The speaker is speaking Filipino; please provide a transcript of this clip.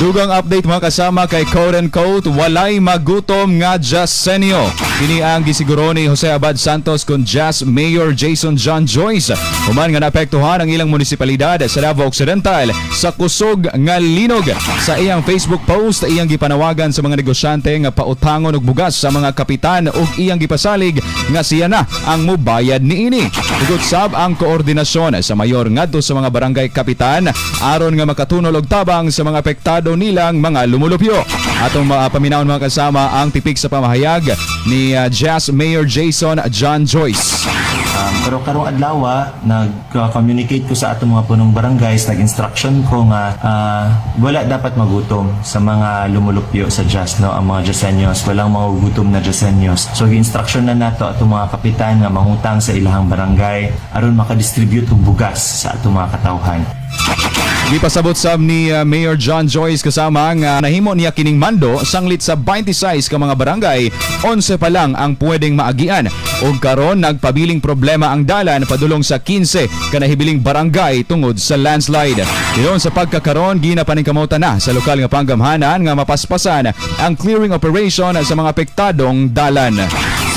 Dugang update mga kasama kay quote and quote, walay magutom nga Jasenyo. Kini ang gisiguro ni Jose Abad Santos kun Jas Mayor Jason John Joyce. Human nga naapektuhan ang ilang munisipalidad sa Davao Occidental sa kusog nga linog. Sa iyang Facebook post, iyang gipanawagan sa mga negosyante nga pautangon og bugas sa mga kapitan ug iyang gipasalig nga siya na ang mubayad niini. Ugot sab ang koordinasyon sa mayor ngadto sa mga barangay kapitan aron nga makatunol og tabang sa mga apektado nilang mga lumulupyo. Atong paminawon mga kasama ang tipik sa pamahayag ni Jas Mayor Jason John Joyce. Pero karong adlaw nag-communicate ko sa atong mga punong barangays, nag-instruction ko nga wala dapat magutom sa mga lumulupyo sa Jas, no, ang mga Jasenyos, walang magugutom na Jasenyos. So gi-instruction na nato atong mga kapitan nga mangutang sa ilahang barangay aron makadistribute og bugas sa atong mga katawhan. Gipasabot sab ni Mayor John Joyce kasama nga nahimo niya kining mando sanglit sa 26 ka mga barangay, 11 pa lang ang pwedeng maagian. Ug karon nagpabiling problema ang dalan padulong sa 15 ka nahibiling barangay tungod sa landslide. Diyon sa pagkakaron ginapaningkamutan na sa lokal nga panggamhanan nga mapaspasan ang clearing operation sa mga apektadong dalan.